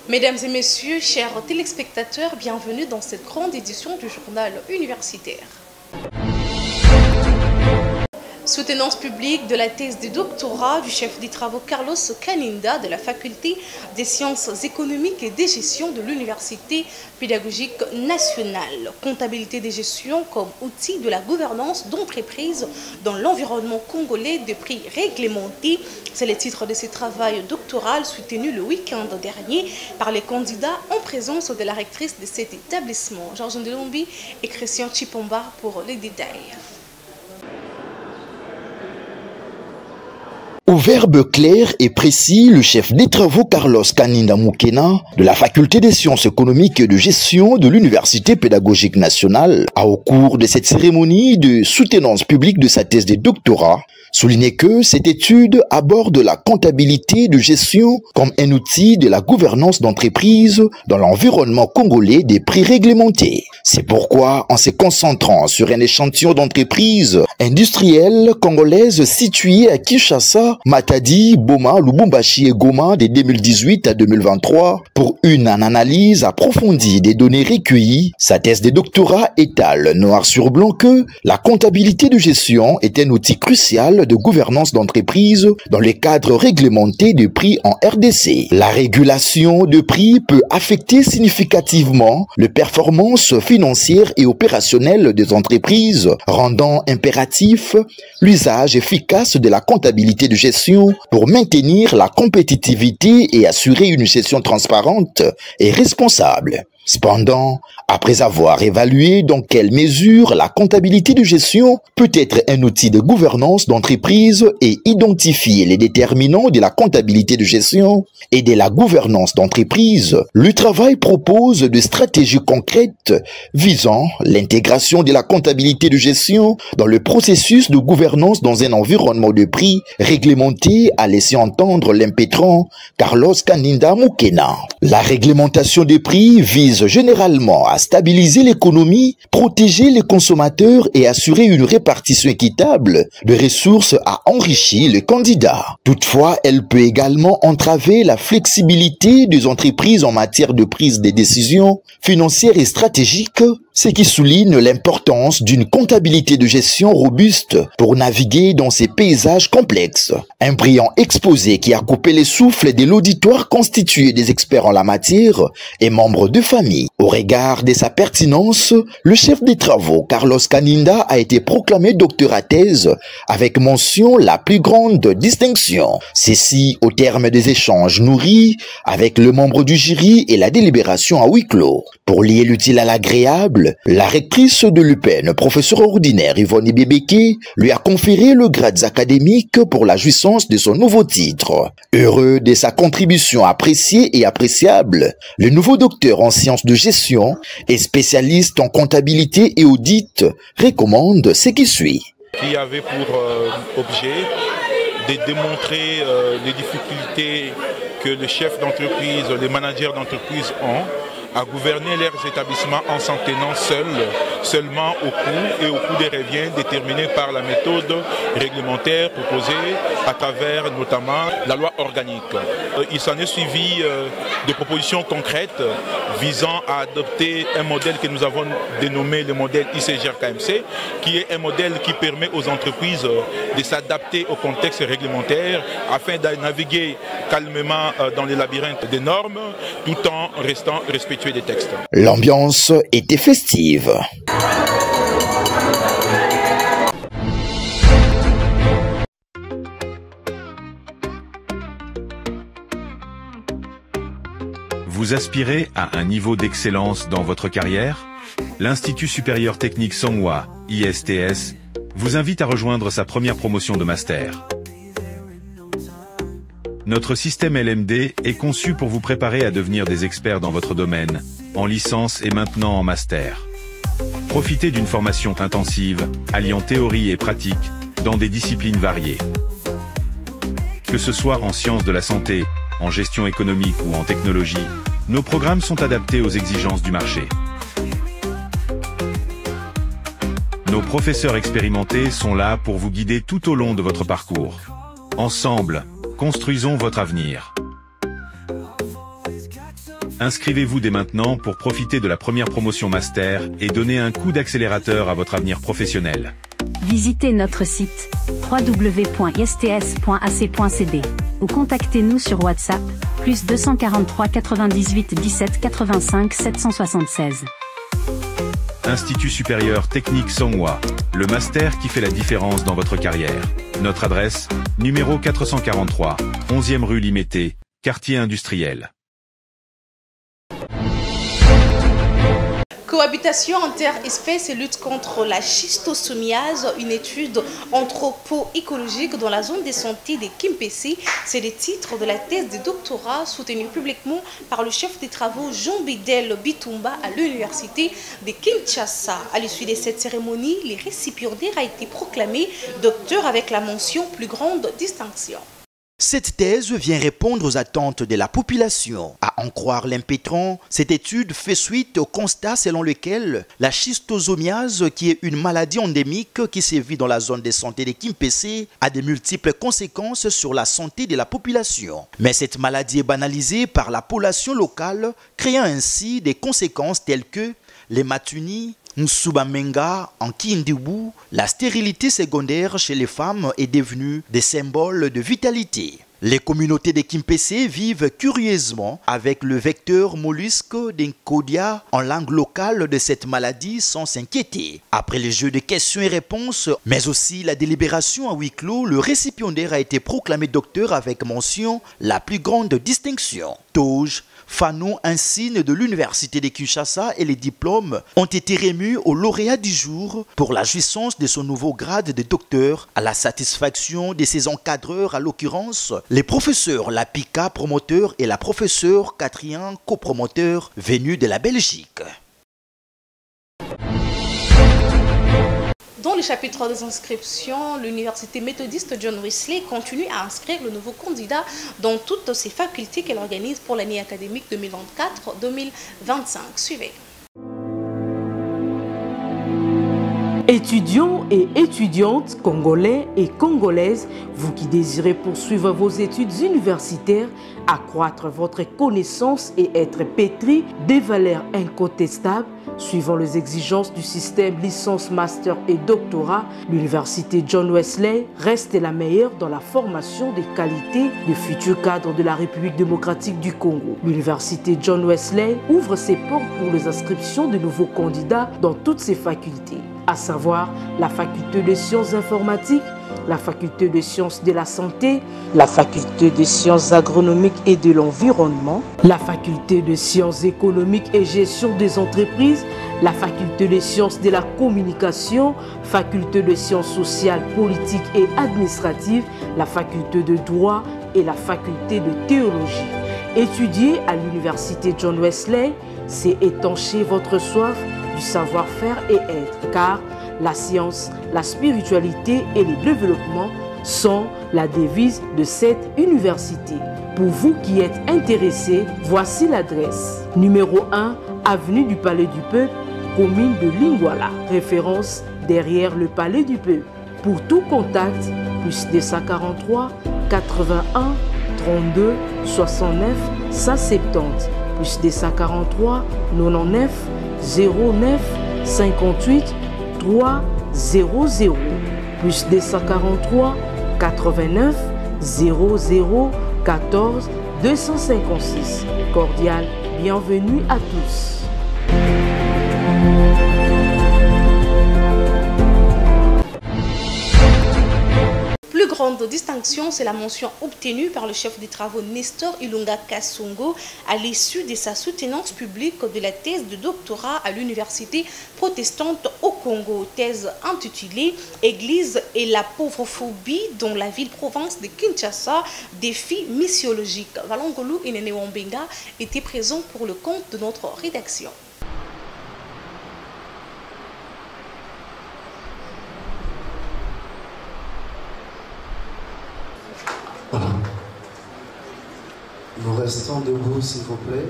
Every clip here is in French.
Mesdames et messieurs, chers téléspectateurs, bienvenue dans cette grande édition du journal universitaire. Soutenance publique de la thèse de doctorat du chef des travaux Carlos Kaninda de la faculté des sciences économiques et de gestion de l'Université pédagogique nationale. Comptabilité de gestion comme outil de la gouvernance d'entreprise dans l'environnement congolais de prix réglementés. C'est le titre de ce travail doctoral soutenu le week-end dernier par les candidats en présence de la rectrice de cet établissement, Georges Ndelombi et Christian Chipomba pour les détails. Au verbe clair et précis, le chef des travaux Carlos Kaninda Mukena de la faculté des sciences économiques et de gestion de l'Université pédagogique nationale a, au cours de cette cérémonie de soutenance publique de sa thèse de doctorat, souligné que cette étude aborde la comptabilité de gestion comme un outil de la gouvernance d'entreprise dans l'environnement congolais des prix réglementés. C'est pourquoi, en se concentrant sur un échantillon d'entreprises industrielles congolaises situées à Kinshasa, Matadi, Boma, Lubumbashi et Goma de 2018 à 2023, pour une analyse approfondie des données recueillies, sa thèse de doctorat étale noir sur blanc que la comptabilité de gestion est un outil crucial de gouvernance d'entreprise dans les cadres réglementés de prix en RDC. La régulation de prix peut affecter significativement les performances financières et opérationnelles des entreprises, rendant impératif l'usage efficace de la comptabilité de gestion pour maintenir la compétitivité et assurer une gestion transparente et responsable. Cependant, après avoir évalué dans quelle mesure la comptabilité de gestion peut être un outil de gouvernance d'entreprise et identifier les déterminants de la comptabilité de gestion et de la gouvernance d'entreprise, le travail propose des stratégies concrètes visant l'intégration de la comptabilité de gestion dans le processus de gouvernance dans un environnement de prix réglementé, a laissé entendre l'impétrant Carlos Kaninda Mukena. La réglementation des prix vise généralement à stabiliser l'économie, protéger les consommateurs et assurer une répartition équitable de ressources à enrichir les candidats. Toutefois, elle peut également entraver la flexibilité des entreprises en matière de prise de décisions financières et stratégiques, ce qui souligne l'importance d'une comptabilité de gestion robuste pour naviguer dans ces paysages complexes. Un brillant exposé qui a coupé les souffles de l'auditoire constitué des experts en la matière et membres de famille. Au regard de sa pertinence, le chef des travaux, Carlos Kaninda, a été proclamé docteur à thèse avec mention la plus grande distinction. Ceci au terme des échanges nourris avec le membre du jury et la délibération à huis clos. Pour lier l'utile à l'agréable, la rectrice de l'UPN, professeur ordinaire Yvonne Bébéké, lui a conféré le grade académique pour la jouissance de son nouveau titre. Heureux de sa contribution appréciée et appréciable, le nouveau docteur en sciences de gestion et spécialiste en comptabilité et audit recommande ce qui suit. Qui avait pour objet de démontrer les difficultés que les chefs d'entreprise, les managers d'entreprise ont à gouverner leurs établissements en s'en tenant seulement au coût des revenus déterminés par la méthode réglementaire proposée à travers notamment la loi organique. Il s'en est suivi des propositions concrètes visant à adopter un modèle que nous avons dénommé le modèle ICGR-KMC, qui est un modèle qui permet aux entreprises de s'adapter au contexte réglementaire afin de naviguer calmement dans les labyrinthes des normes tout en restant respectueux des textes. L'ambiance était festive. Vous aspirez à un niveau d'excellence dans votre carrière? L'Institut supérieur technique Songhua, ISTS, vous invite à rejoindre sa première promotion de master. Notre système LMD est conçu pour vous préparer à devenir des experts dans votre domaine, en licence et maintenant en master. Profitez d'une formation intensive, alliant théorie et pratique, dans des disciplines variées. Que ce soit en sciences de la santé, en gestion économique ou en technologie, nos programmes sont adaptés aux exigences du marché. Nos professeurs expérimentés sont là pour vous guider tout au long de votre parcours. Ensemble, construisons votre avenir. Inscrivez-vous dès maintenant pour profiter de la première promotion Master et donner un coup d'accélérateur à votre avenir professionnel. Visitez notre site www.ists.ac.cd ou contactez-nous sur WhatsApp +243 98 17 85 776. Institut supérieur technique Songhua, le master qui fait la différence dans votre carrière. Notre adresse, numéro 443, 11e rue Limété, quartier industriel. Cohabitation interespèces et lutte contre la schistosomiase, une étude anthropo-écologique dans la zone de santé des Kimpese. C'est le titre de la thèse de doctorat soutenue publiquement par le chef des travaux Jean Bidel Bitumba à l'université de Kinshasa. À l'issue de cette cérémonie, les récipiendaires ont été proclamés docteurs avec la mention plus grande distinction. Cette thèse vient répondre aux attentes de la population. À en croire l'impétrant, cette étude fait suite au constat selon lequel la schistosomiase, qui est une maladie endémique qui sévit dans la zone de santé de Kimpese, a de multiples conséquences sur la santé de la population. Mais cette maladie est banalisée par la population locale, créant ainsi des conséquences telles que l'hématunie, Nsubamenga, en Kindibu, la stérilité secondaire chez les femmes est devenue des symboles de vitalité. Les communautés de Kimpese vivent curieusement avec le vecteur mollusque d'Encodia en langue locale de cette maladie sans s'inquiéter. Après les jeux de questions et réponses, mais aussi la délibération à huis clos, le récipiendaire a été proclamé docteur avec mention la plus grande distinction. Toge, fanon insigne de l'université de Kinshasa et les diplômes ont été remis au lauréat du jour pour la jouissance de son nouveau grade de docteur à la satisfaction de ses encadreurs, à l'occurrence les professeurs Lapika, promoteur, et la professeure Catherine, copromoteur, venus de la Belgique. Dans le chapitre des inscriptions, l'université méthodiste John Wesley continue à inscrire le nouveau candidat dans toutes ses facultés qu'elle organise pour l'année académique 2024-2025. Suivez. Étudiants et étudiantes, congolais et congolaises, vous qui désirez poursuivre vos études universitaires, accroître votre connaissance et être pétri des valeurs incontestables, suivant les exigences du système licence, master et doctorat, l'université John Wesley reste la meilleure dans la formation des qualités de futurs cadres de la République démocratique du Congo. L'université John Wesley ouvre ses portes pour les inscriptions de nouveaux candidats dans toutes ses facultés, à savoir la faculté de sciences informatiques, la faculté de sciences de la santé, la faculté de sciences agronomiques et de l'environnement, la faculté de sciences économiques et gestion des entreprises, la faculté de sciences de la communication, faculté de sciences sociales, politiques et administratives, la faculté de droit et la faculté de théologie. Étudier à l'université John Wesley, c'est étancher votre soif du savoir-faire et être, car la science, la spiritualité et le développement sont la devise de cette université. Pour vous qui êtes intéressés, voici l'adresse. Numéro 1, avenue du Palais du Peuple, commune de Lingwala, référence derrière le Palais du Peuple. Pour tout contact, +243 81 32 69 170, +243 99 09 58 300, +243 89 00 14 256. Cordial bienvenue à tous. Plus grande distinction, c'est la mention obtenue par le chef des travaux Nestor Ilunga Kasongo à l'issue de sa soutenance publique de la thèse de doctorat à l'université protestante au Congo, thèse intitulée « Église et la pauvrophobie dans la ville-province de Kinshasa, défi missiologique ». Valongolu Inene Wambenga était présent pour le compte de notre rédaction. Nous restons debout, s'il vous plaît.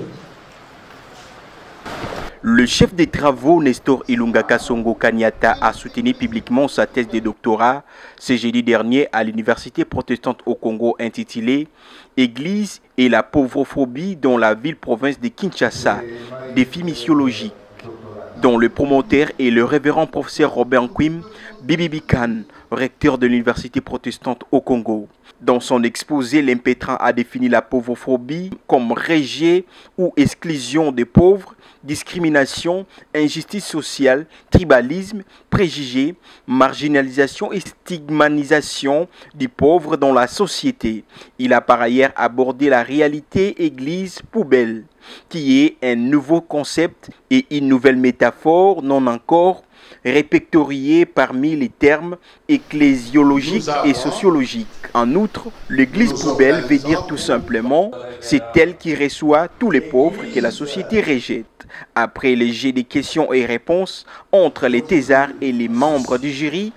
Le chef des travaux, Nestor Ilunga Kasongo Kanyata, a soutenu publiquement sa thèse de doctorat ce jeudi dernier à l'université protestante au Congo intitulée « Église et la pauvrophobie dans la ville-province de Kinshasa, défi missiologique », dont le promoteur est le révérend professeur Robert Nkwim Bibibikan, recteur de l'université protestante au Congo. Dans son exposé, l'impétrant a défini la pauvrophobie comme rejet ou exclusion des pauvres, discrimination, injustice sociale, tribalisme, préjugés, marginalisation et stigmatisation du pauvre dans la société. Il a par ailleurs abordé la réalité église-poubelle, qui est un nouveau concept et une nouvelle métaphore non encore répertoriée parmi les termes ecclésiologiques et sociologiques. En outre, l'église poubelle veut dire tout simplement c'est elle qui reçoit tous les pauvres que la société rejette. Après les jets de questions et réponses entre les thésards et les membres du jury,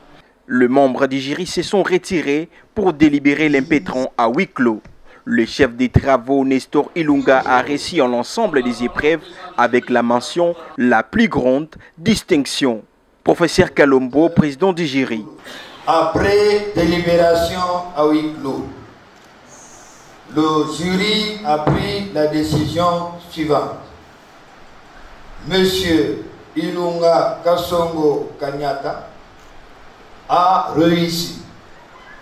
les membres du jury se sont retirés pour délibérer l'impétrant à huis clos. Le chef des travaux, Nestor Ilunga, a réussi en ensemble des épreuves avec la mention « La plus grande distinction ». Professeur Kalombo, président du jury. Après délibération à huis clos, le jury a pris la décision suivante. Monsieur Ilunga Kasongo Kanyata a réussi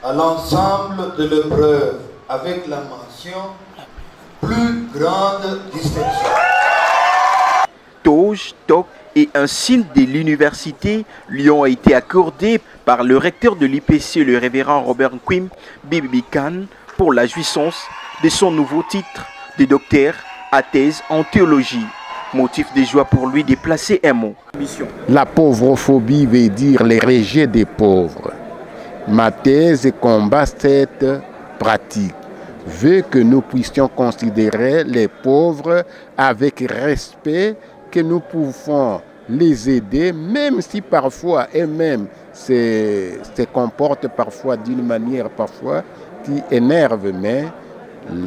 à l'ensemble de l'épreuve avec la mention plus grande distinction. Toge, toc et un signe de l'université lui ont été accordés par le recteur de l'IPC, le révérend Robert Nkwim Bibibikan, pour la jouissance de son nouveau titre de docteur à thèse en théologie. Motif de joie pour lui de placer un mot. La pauvrophobie veut dire les rejets des pauvres. Ma thèse combat cette pratique. Veut que nous puissions considérer les pauvres avec respect, que nous pouvons les aider, même si parfois eux-mêmes se comportent parfois d'une manière parfois qui énerve, mais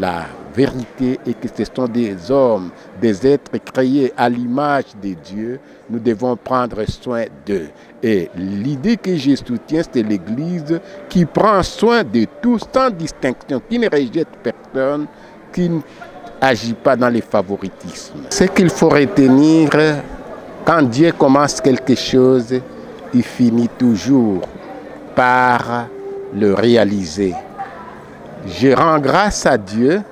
la vérité est que ce sont des hommes, des êtres créés à l'image de Dieu. Nous devons prendre soin d'eux. Et l'idée que je soutiens, c'est l'Église qui prend soin de tous sans distinction, qui ne rejette personne, qui n'agit pas dans les favoritismes. Ce qu'il faut retenir, quand Dieu commence quelque chose, il finit toujours par le réaliser. Je rends grâce à Dieu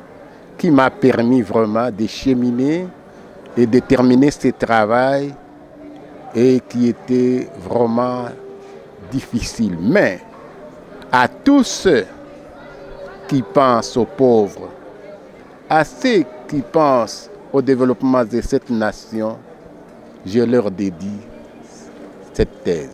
qui m'a permis vraiment de cheminer et de terminer ce travail et qui était vraiment difficile. Mais à tous ceux qui pensent aux pauvres, à ceux qui pensent au développement de cette nation, je leur dédie cette thèse.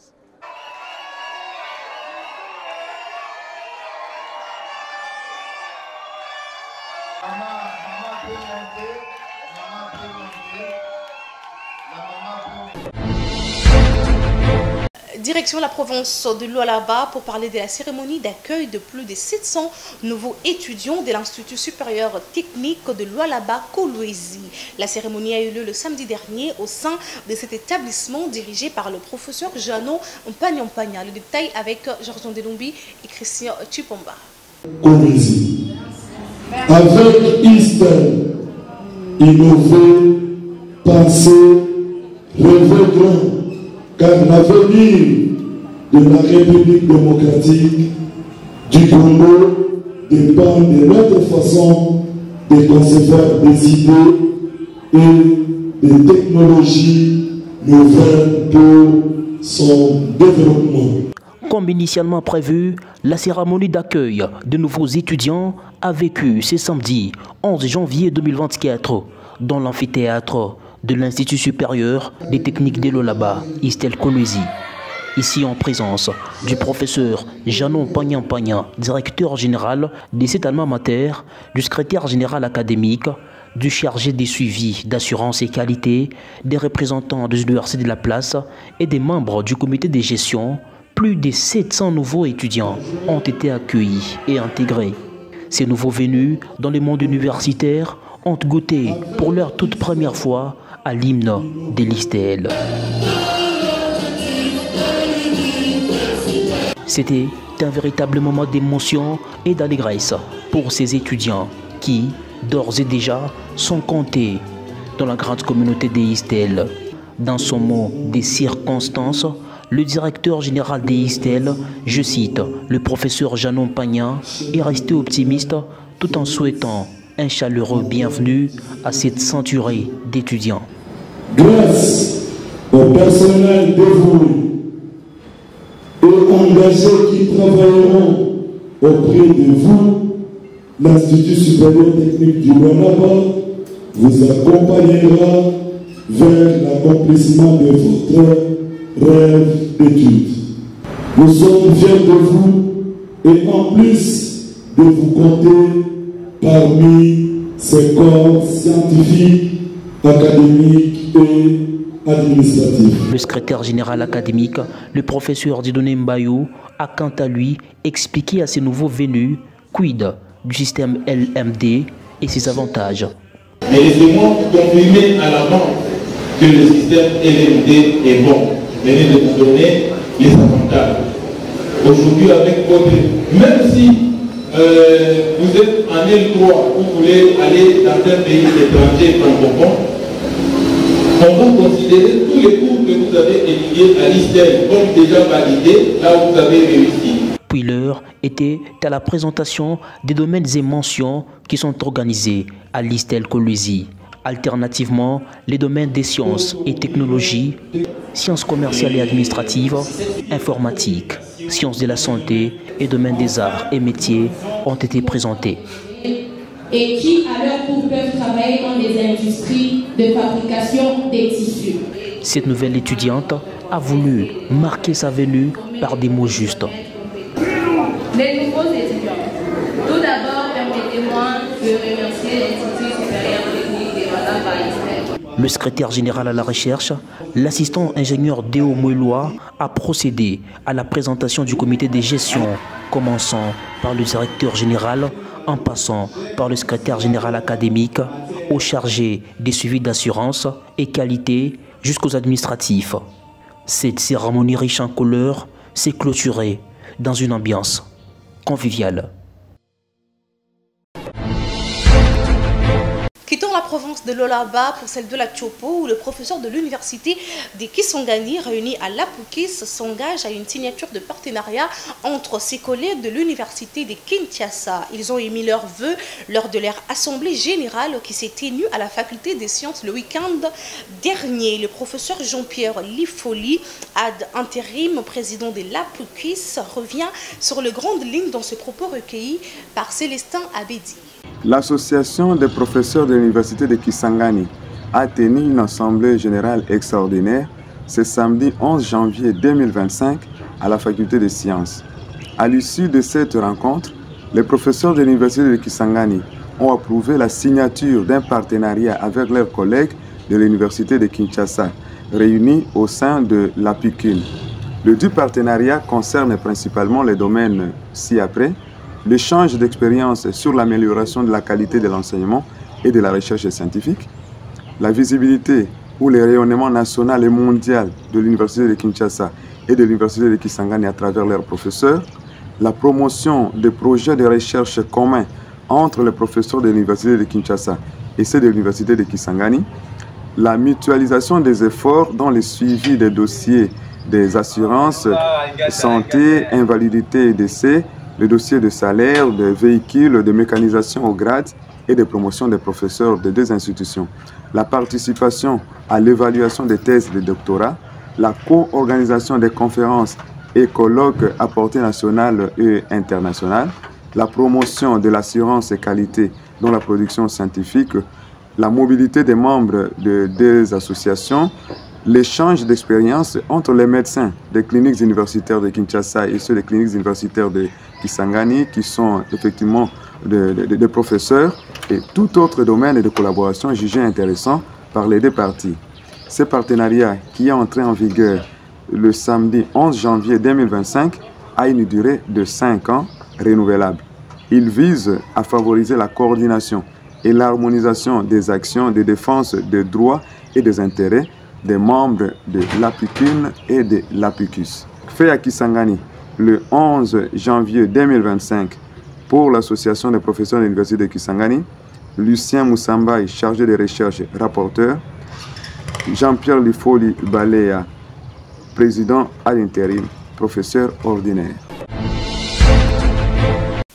Direction la province de Lualaba pour parler de la cérémonie d'accueil de plus de 700 nouveaux étudiants de l'Institut supérieur technique de Lualaba Kolwezi. La cérémonie a eu lieu le samedi dernier au sein de cet établissement dirigé par le professeur Janon Mpagnampagna. Le détail avec Georges Ndelumbi et Christian Chipomba. Kolwezi, avec une style innover, penser, rêver grand. Car l'avenir de la République démocratique du Congo dépend de notre façon de concevoir des idées et des technologies nouvelles pour son développement. Comme initialement prévu, la cérémonie d'accueil de nouveaux étudiants a vécu ce samedi 11 janvier 2024 dans l'amphithéâtre de l'Institut supérieur des techniques de Lualaba, Istel Kolwezi. Ici en présence du professeur Janon Mpagnampagna, directeur général de cet alma mater, du secrétaire général académique, du chargé des suivis d'assurance et qualité, des représentants des universités de la place et des membres du comité de gestion, plus de 700 nouveaux étudiants ont été accueillis et intégrés. Ces nouveaux venus dans le monde universitaire ont goûté pour leur toute première fois à l'hymne de l'ISTEL. C'était un véritable moment d'émotion et d'allégresse pour ces étudiants qui, d'ores et déjà, sont comptés dans la grande communauté des ISTEL. Dans son mot des circonstances, le directeur général des ISTEL, je cite, le professeur Janon Pagnan, est resté optimiste tout en souhaitant un chaleureux bienvenue à cette centurie d'étudiants. Grâce au personnel dévoué et engagés qui travailleront auprès de vous, l'Institut supérieur technique du Lualaba vous accompagnera vers l'accomplissement de votre rêve d'études. Nous sommes fiers de vous et en plus de vous compter parmi ces corps scientifiques, académiques et administratifs. Le secrétaire général académique, le professeur Dieudonné Mbayou, a quant à lui expliqué à ces nouveaux venus quid du système LMD et ses avantages. Mais laissez-moi confirmer à la banque que le système LMD est bon. Je venais de vous donner les avantages. Aujourd'hui, avec votre... Même si vous êtes en L3, vous voulez aller dans un pays étranger francophone, on va considérer tous les cours que vous avez étudiés à l'ISTEL comme déjà validés, là où vous avez réussi. Puis l'heure était à la présentation des domaines et mentions qui sont organisés à l'ISTEL Coluzi. Alternativement, les domaines des sciences et technologies, sciences commerciales et administratives, informatique, sciences de la santé et domaines des arts et métiers ont été présentés. Et qui, à leur tour, peuvent travailler dans les industries de fabrication des tissus. Cette nouvelle étudiante a voulu marquer sa venue par des mots justes. Les nouveaux étudiants. Tout d'abord, permettez-moi de remercier l'Institut supérieur technique de Lualaba. Le secrétaire général à la recherche, l'assistant ingénieur Déo Moeloa, a procédé à la présentation du comité de gestion, commençant par le directeur général, en passant par le secrétaire général académique, au chargé des suivis d'assurance et qualité jusqu'aux administratifs. Cette cérémonie riche en couleurs s'est clôturée dans une ambiance conviviale. Quittons la province de Lualaba pour celle de la Tchopo, où le professeur de l'université de Kisangani, réuni à l'Apukis, s'engage à une signature de partenariat entre ses collègues de l'université de Kinshasa. Ils ont émis leurs vœux lors de leur assemblée générale qui s'est tenue à la faculté des sciences le week-end dernier. Le professeur Jean-Pierre Lifoli, ad intérim président de l'Apukis, revient sur les grandes lignes dans ce propos recueilli par Célestin Abedi. L'association des professeurs de l'université de Kisangani a tenu une assemblée générale extraordinaire ce samedi 11 janvier 2025 à la faculté des sciences. À l'issue de cette rencontre, les professeurs de l'université de Kisangani ont approuvé la signature d'un partenariat avec leurs collègues de l'université de Kinshasa, réunis au sein de l'APICUL. Le dit partenariat concerne principalement les domaines ci-après: l'échange d'expériences sur l'amélioration de la qualité de l'enseignement et de la recherche scientifique, la visibilité ou le rayonnement national et mondial de l'université de Kinshasa et de l'université de Kisangani à travers leurs professeurs, la promotion des projets de recherche communs entre les professeurs de l'université de Kinshasa et ceux de l'université de Kisangani, la mutualisation des efforts dans le suivi des dossiers des assurances, santé, invalidité et décès, le dossier de salaire, de véhicules, de mécanisation au grade et de promotion des professeurs des deux institutions, la participation à l'évaluation des thèses de doctorat, la co-organisation des conférences et colloques à portée nationale et internationale, la promotion de l'assurance et qualité dans la production scientifique, la mobilité des membres des associations, l'échange d'expériences entre les médecins des cliniques universitaires de Kinshasa et ceux des cliniques universitaires de Kisangani, qui sont effectivement des professeurs, et tout autre domaine de collaboration jugé intéressant par les deux parties. Ce partenariat, qui est entré en vigueur le samedi 11 janvier 2025, a une durée de 5 ans renouvelable. Il vise à favoriser la coordination et l'harmonisation des actions de défense des droits et des intérêts des membres de l'APICUN et de l'APICUS. Fait à Kisangani le 11 janvier 2025 pour l'Association des professeurs de l'Université de Kisangani, Lucien Moussamba, chargé de recherche, rapporteur, Jean-Pierre Lifoli Baléa, président à l'intérim, professeur ordinaire.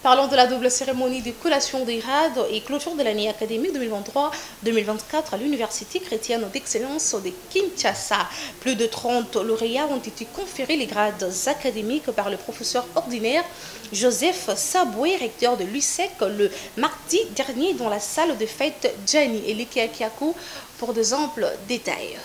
Parlons de la double cérémonie de collation des grades et clôture de l'année académique 2023-2024 à l'Université chrétienne d'excellence de Kinshasa. Plus de 30 lauréats ont été conférés les grades académiques par le professeur ordinaire Joseph Saboué, recteur de l'USEC, le mardi dernier dans la salle de fête Gianni Elikiakiakou pour des amples détails.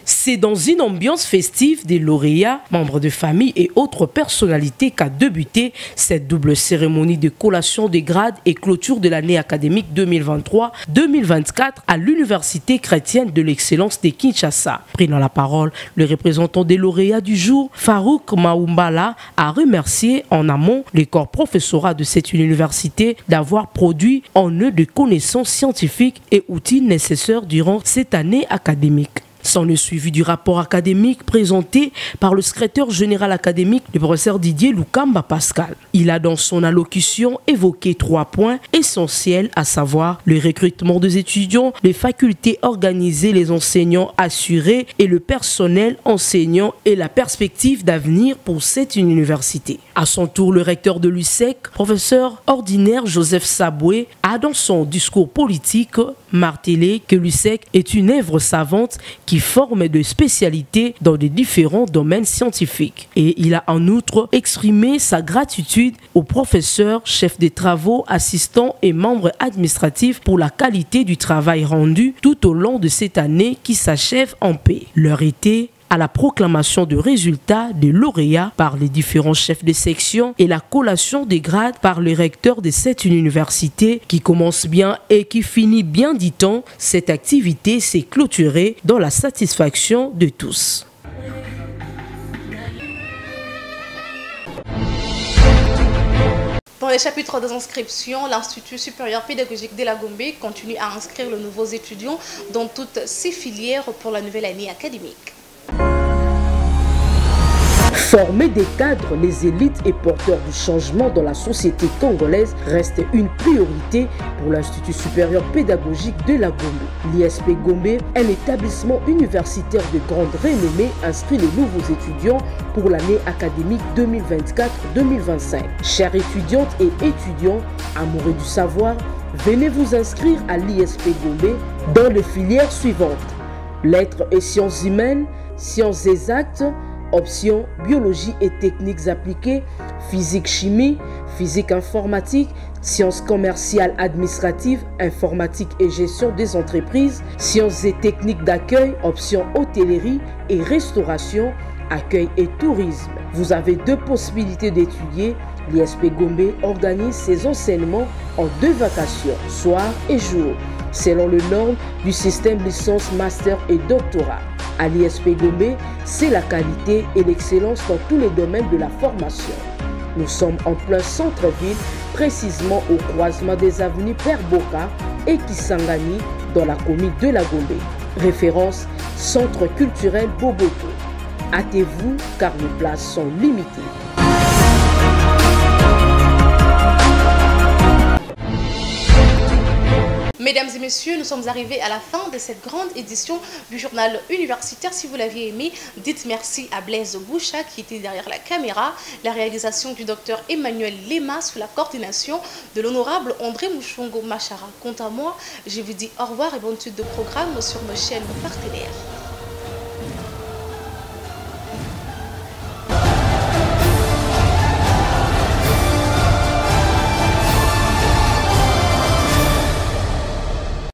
C'est dans une ambiance festive des lauréats, membres de famille et autres personnalités qu'a débuté cette double cérémonie de collation des grades et clôture de l'année académique 2023-2024 à l'Université chrétienne de l'excellence de Kinshasa. Prenant la parole, le représentant des lauréats du jour, Farouk Maoumbala, a remercié en amont les corps professorat de cette université d'avoir produit en eux de connaissances scientifiques et outils nécessaires durant cette année académique. Sans le suivi du rapport académique présenté par le secrétaire général académique, le professeur Didier Lukamba Pascal. Il a dans son allocution évoqué 3 points essentiels, à savoir le recrutement des étudiants, les facultés organisées, les enseignants assurés et le personnel enseignant et la perspective d'avenir pour cette université. À son tour, le recteur de l'USEC, professeur ordinaire Joseph Saboué, a dans son discours politique martelé que l'USEC est une œuvre savante qui forme de spécialités dans les différents domaines scientifiques. Et il a en outre exprimé sa gratitude aux professeurs, chefs des travaux, assistants et membres administratifs pour la qualité du travail rendu tout au long de cette année qui s'achève en paix. Leur été à la proclamation de résultats des lauréats par les différents chefs de section et la collation des grades par le recteur de cette université qui commence bien et qui finit bien, dit-on. Cette activité s'est clôturée dans la satisfaction de tous. Dans les chapitres des inscriptions, l'Institut supérieur pédagogique de la Gombe continue à inscrire les nouveaux étudiants dans toutes ses filières pour la nouvelle année académique. Former des cadres, les élites et porteurs du changement dans la société congolaise reste une priorité pour l'Institut supérieur pédagogique de la Gombe. L'ISP Gombe, un établissement universitaire de grande renommée, inscrit les nouveaux étudiants pour l'année académique 2024-2025. Chers étudiantes et étudiants, amoureux du savoir, venez vous inscrire à l'ISP Gombe dans les filières suivantes: lettres et sciences humaines, sciences exactes, options biologie et techniques appliquées, physique-chimie, physique informatique, sciences commerciales administratives, informatique et gestion des entreprises, sciences et techniques d'accueil, options hôtellerie et restauration, accueil et tourisme. Vous avez 2 possibilités d'étudier. L'ISP Gombe organise ses enseignements en 2 vacations, soir et jour, selon les normes du système licence, master et doctorat. À l'ISP Gombe, c'est la qualité et l'excellence dans tous les domaines de la formation. Nous sommes en plein centre-ville, précisément au croisement des avenues Père Boka et Kisangani dans la commune de la Gombe. Référence, Centre culturel Boboto. Hâtez-vous car les places sont limitées. Mesdames et messieurs, nous sommes arrivés à la fin de cette grande édition du journal universitaire. Si vous l'aviez aimé, dites merci à Blaise Boucha qui était derrière la caméra, la réalisation du docteur Emmanuel Lema sous la coordination de l'honorable André Mouchongo Machara. Quant à moi, je vous dis au revoir et bonne suite de programme sur nos chaînes partenaires.